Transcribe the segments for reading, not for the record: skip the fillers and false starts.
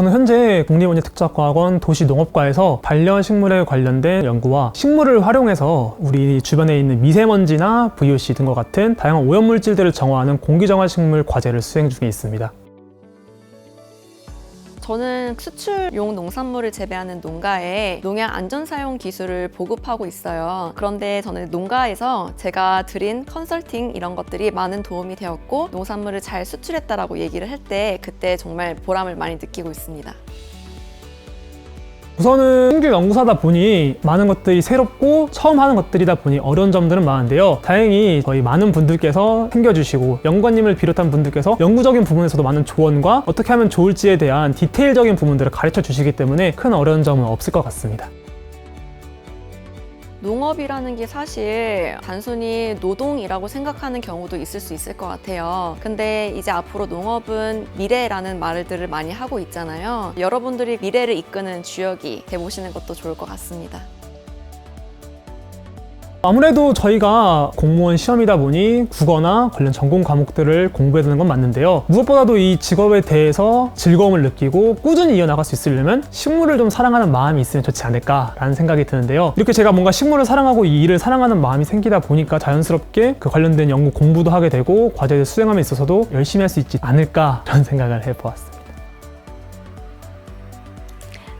저는 현재 국립원예특작과학원 도시농업과에서 반려식물에 관련된 연구와 식물을 활용해서 우리 주변에 있는 미세먼지나 VOC 등과 같은 다양한 오염물질들을 정화하는 공기정화식물 과제를 수행 중에 있습니다. 저는 수출용 농산물을 재배하는 농가에 농약 안전 사용 기술을 보급하고 있어요. 그런데 저는 농가에서 제가 드린 컨설팅 이런 것들이 많은 도움이 되었고 농산물을 잘 수출했다라고 얘기를 할 때 그때 정말 보람을 많이 느끼고 있습니다. 우선은 신규 연구사다 보니 많은 것들이 새롭고 처음 하는 것들이다 보니 어려운 점들은 많은데요. 다행히 저희 많은 분들께서 챙겨주시고 연구원님을 비롯한 분들께서 연구적인 부분에서도 많은 조언과 어떻게 하면 좋을지에 대한 디테일적인 부분들을 가르쳐 주시기 때문에 큰 어려운 점은 없을 것 같습니다. 농업이라는 게 사실 단순히 노동이라고 생각하는 경우도 있을 수 있을 것 같아요. 근데 이제 앞으로 농업은 미래라는 말들을 많이 하고 있잖아요. 여러분들이 미래를 이끄는 주역이 돼보시는 것도 좋을 것 같습니다. 아무래도 저희가 공무원 시험이다 보니 국어나 관련 전공 과목들을 공부해야 되는 건 맞는데요. 무엇보다도 이 직업에 대해서 즐거움을 느끼고 꾸준히 이어나갈 수 있으려면 식물을 좀 사랑하는 마음이 있으면 좋지 않을까라는 생각이 드는데요. 이렇게 제가 뭔가 식물을 사랑하고 이 일을 사랑하는 마음이 생기다 보니까 자연스럽게 그 관련된 연구 공부도 하게 되고 과제를 수행함에 있어서도 열심히 할 수 있지 않을까라는 생각을 해보았습니다.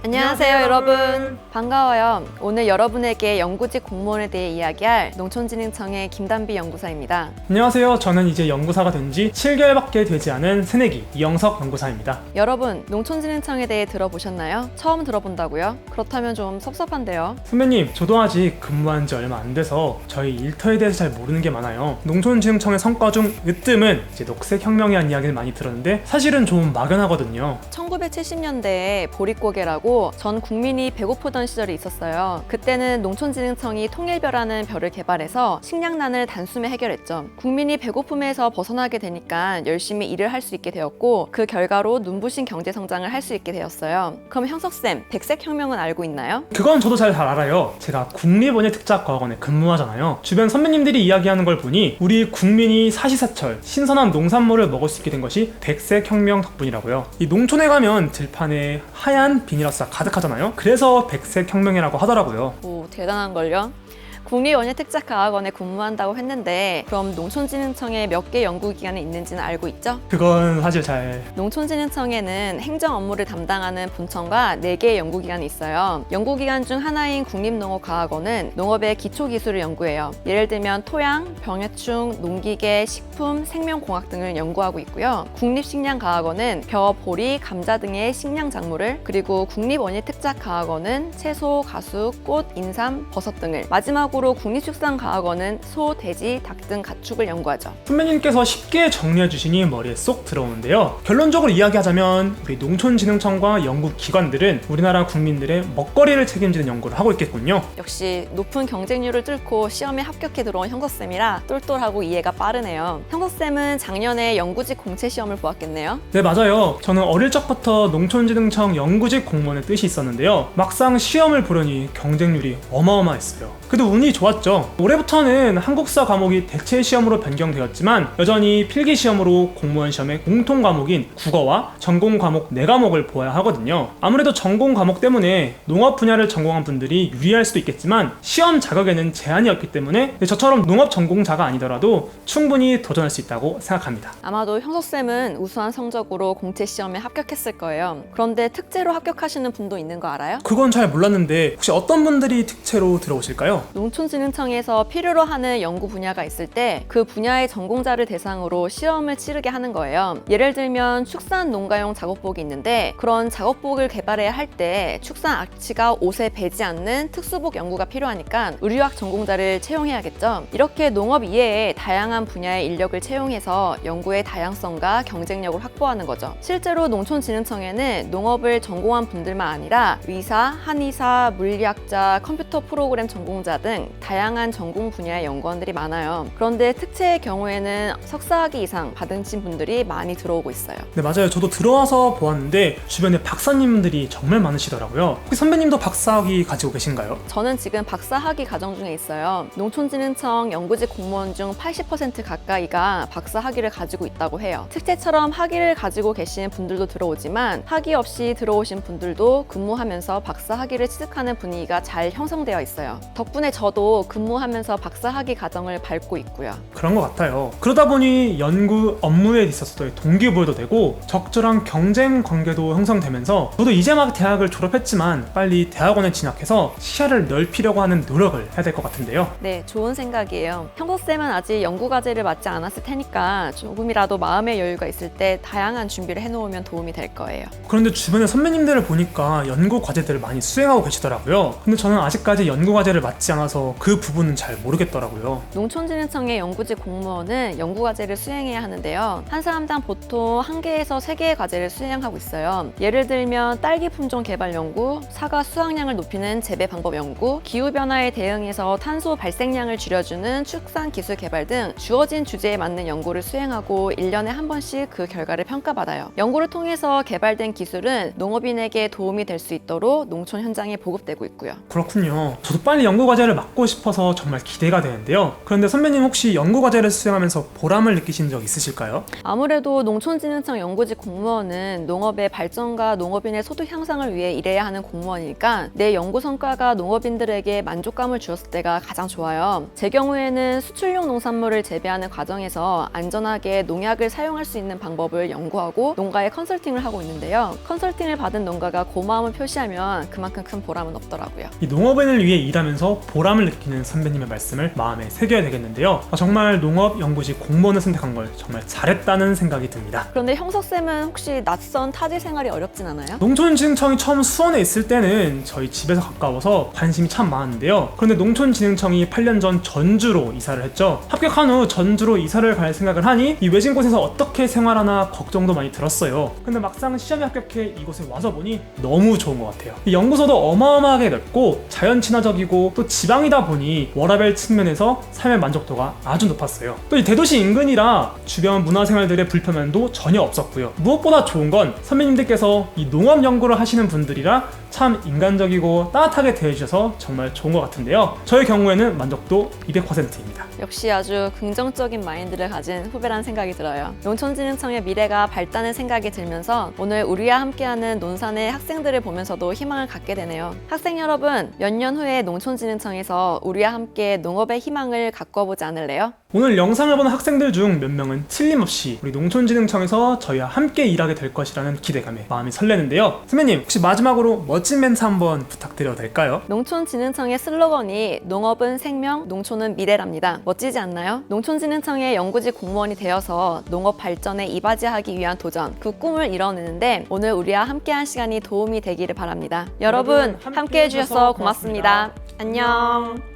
안녕하세요 여러분. 반가워요. 오늘 여러분에게 연구직 공무원에 대해 이야기할 농촌진흥청의 김단비 연구사입니다. 안녕하세요. 저는 이제 연구사가 된 지 7개월밖에 되지 않은 새내기 이영석 연구사입니다. 여러분, 농촌진흥청에 대해 들어보셨나요? 처음 들어본다고요? 그렇다면 좀 섭섭한데요. 선배님, 저도 아직 근무한 지 얼마 안 돼서 저희 일터에 대해서 잘 모르는 게 많아요. 농촌진흥청의 성과 중 으뜸은 이제 녹색혁명이라는 이야기를 많이 들었는데 사실은 좀 막연하거든요. 1970년대에 보릿고개라고 전 국민이 배고프던 시절이 있었어요. 그때는 농촌진흥청이 통일벼라는 벼를 개발해서 식량난을 단숨에 해결했죠. 국민이 배고픔에서 벗어나게 되니까 열심히 일을 할 수 있게 되었고 그 결과로 눈부신 경제성장을 할 수 있게 되었어요. 그럼 형석쌤, 백색혁명은 알고 있나요? 그건 저도 잘 알아요. 제가 국립원예특작과학원에 근무하잖아요. 주변 선배님들이 이야기하는 걸 보니 우리 국민이 사시사철 신선한 농산물을 먹을 수 있게 된 것이 백색혁명 덕분이라고요. 이 농촌에 가면 들판에 하얀 비닐하우스가 가득하잖아요. 그래서 백색혁명이라고 하더라고요. 오, 대단한걸요? 국립원예특작과학원에 근무한다고 했는데 그럼 농촌진흥청에 몇 개 연구기관이 있는지는 알고 있죠? 그건 사실 잘... 농촌진흥청에는 행정 업무를 담당하는 본청과 4개의 연구기관이 있어요. 연구기관 중 하나인 국립농업과학원은 농업의 기초기술을 연구해요. 예를 들면 토양, 병해충, 농기계, 식품, 생명공학 등을 연구하고 있고요. 국립식량과학원은 벼, 보리, 감자 등의 식량작물을, 그리고 국립원예특작과학원은 채소, 가수, 꽃, 인삼, 버섯 등을, 마지막으로 국립축산과학원은 소, 돼지, 닭 등 가축을 연구하죠. 선배님께서 쉽게 정리해 주시니 머리에 쏙 들어오는데요. 결론적으로 이야기하자면 우리 농촌진흥청과 연구기관들은 우리나라 국민들의 먹거리를 책임지는 연구를 하고 있겠군요. 역시 높은 경쟁률을 뚫고 시험에 합격해 들어온 형석쌤이라 똘똘하고 이해가 빠르네요. 형석쌤은 작년에 연구직 공채 시험을 보았겠네요? 네, 맞아요. 저는 어릴 적부터 농촌진흥청 연구직 공무원의 뜻이 있었는데요. 막상 시험을 보려니 경쟁률이 어마어마했어요. 그래도 운이 좋았죠. 올해부터는 한국사 과목이 대체 시험으로 변경되었지만 여전히 필기 시험으로 공무원 시험의 공통 과목인 국어와 전공 과목 4과목을 보아야 하거든요. 아무래도 전공 과목 때문에 농업 분야를 전공한 분들이 유리할 수도 있겠지만 시험 자격에는 제한이었기 때문에 저처럼 농업 전공자가 아니더라도 충분히 도전할 수 있다고 생각합니다. 아마도 형석쌤은 우수한 성적으로 공채 시험에 합격했을 거예요. 그런데 특채로 합격하시는 분도 있는 거 알아요? 그건 잘 몰랐는데 혹시 어떤 분들이 특채로 들어오실까요? 농촌진흥청에서 필요로 하는 연구 분야가 있을 때 그 분야의 전공자를 대상으로 시험을 치르게 하는 거예요. 예를 들면 축산 농가용 작업복이 있는데 그런 작업복을 개발해야 할 때 축산 악취가 옷에 배지 않는 특수복 연구가 필요하니까 의류학 전공자를 채용해야겠죠. 이렇게 농업 이외에 다양한 분야의 인력을 채용해서 연구의 다양성과 경쟁력을 확보하는 거죠. 실제로 농촌진흥청에는 농업을 전공한 분들만 아니라 의사, 한의사, 물리학자, 컴퓨터 프로그램 전공자 등 등 다양한 전공 분야의 연구원들이 많아요. 그런데 특채의 경우에는 석사학위 이상 받으신 분들이 많이 들어오고 있어요. 네, 맞아요. 저도 들어와서 보았는데 주변에 박사님들이 정말 많으시더라고요. 혹시 선배님도 박사학위 가지고 계신가요? 저는 지금 박사학위 과정 중에 있어요. 농촌진흥청 연구직 공무원 중 80% 가까이가 박사학위를 가지고 있다고 해요. 특채처럼 학위를 가지고 계신 분들도 들어오지만 학위 없이 들어오신 분들도 근무하면서 박사학위를 취득하는 분위기가 잘 형성되어 있어요. 덕분에 저도 근무하면서 박사학위 과정을 밟고 있고요. 그런 것 같아요. 그러다 보니 연구 업무에 있어서도 동기부여도 되고 적절한 경쟁 관계도 형성되면서 저도 이제 막 대학을 졸업했지만 빨리 대학원에 진학해서 시야를 넓히려고 하는 노력을 해야 될 것 같은데요. 네, 좋은 생각이에요. 형석쌤은 아직 연구과제를 맡지 않았을 테니까 조금이라도 마음의 여유가 있을 때 다양한 준비를 해놓으면 도움이 될 거예요. 그런데 주변에 선배님들을 보니까 연구 과제들을 많이 수행하고 계시더라고요. 근데 저는 아직까지 연구 과제를 맡지 않아서 그 부분은 잘 모르겠더라고요. 농촌진흥청의 연구직 공무원은 연구과제를 수행해야 하는데요. 한 사람당 보통 1개에서 3개의 과제를 수행하고 있어요. 예를 들면 딸기 품종 개발 연구, 사과 수확량을 높이는 재배 방법 연구, 기후변화에 대응해서 탄소 발생량을 줄여주는 축산 기술 개발 등 주어진 주제에 맞는 연구를 수행하고 1년에 한 번씩 그 결과를 평가받아요. 연구를 통해서 개발된 기술은 농업인에게 도움이 될 수 있도록 농촌 현장에 보급되고 있고요. 그렇군요. 저도 빨리 연구 과제를 맡고 싶어서 정말 기대가 되는데요. 그런데 선배님 혹시 연구 과제를 수행하면서 보람을 느끼신 적 있으실까요? 아무래도 농촌진흥청 연구직 공무원은 농업의 발전과 농업인의 소득 향상을 위해 일해야 하는 공무원이니까 내 연구 성과가 농업인들에게 만족감을 주었을 때가 가장 좋아요. 제 경우에는 수출용 농산물을 재배하는 과정에서 안전하게 농약을 사용할 수 있는 방법을 연구하고 농가에 컨설팅을 하고 있는데요. 컨설팅을 받은 농가가 고마움을 표시하면 그만큼 큰 보람은 없더라고요. 이 농업인을 위해 일하면서 보람을 느끼는 선배님의 말씀을 마음에 새겨야 되겠는데요. 정말 농업연구직 공무원을 선택한 걸 정말 잘했다는 생각이 듭니다. 그런데 형석쌤은 혹시 낯선 타지 생활이 어렵진 않아요? 농촌진흥청이 처음 수원에 있을 때는 저희 집에서 가까워서 관심이 참 많았는데요. 그런데 농촌진흥청이 8년 전 전주로 이사를 했죠. 합격한 후 전주로 이사를 갈 생각을 하니 이 외진 곳에서 어떻게 생활하나 걱정도 많이 들었어요. 근데 막상 시험에 합격해 이곳에 와서 보니 너무 좋은 것 같아요. 이 연구소도 어마어마하게 넓고 자연 친화적이고 또 지방이다 보니 워라밸 측면에서 삶의 만족도가 아주 높았어요. 또 이 대도시 인근이라 주변 문화생활들의 불편함도 전혀 없었고요. 무엇보다 좋은 건 선배님들께서 이 농업 연구를 하시는 분들이라 참 인간적이고 따뜻하게 대해주셔서 정말 좋은 것 같은데요. 저의 경우에는 만족도 200%입니다. 역시 아주 긍정적인 마인드를 가진 후배라는 생각이 들어요. 농촌진흥청의 미래가 밝다는 생각이 들면서 오늘 우리와 함께하는 논산의 학생들을 보면서도 희망을 갖게 되네요. 학생 여러분, 몇 년 후에 농촌진흥청에서 우리와 함께 농업의 희망을 가꿔보지 않을래요? 오늘 영상을 보는 학생들 중 몇 명은 틀림없이 우리 농촌진흥청에서 저희와 함께 일하게 될 것이라는 기대감에 마음이 설레는데요. 선배님, 혹시 마지막으로 멋진 멘트 한번 부탁드려도 될까요? 농촌진흥청의 슬로건이 농업은 생명, 농촌은 미래랍니다. 멋지지 않나요? 농촌진흥청의 연구직 공무원이 되어서 농업 발전에 이바지하기 위한 도전, 그 꿈을 이뤄내는데 오늘 우리와 함께한 시간이 도움이 되기를 바랍니다. 여러분 함께해 주셔서 고맙습니다. 안녕.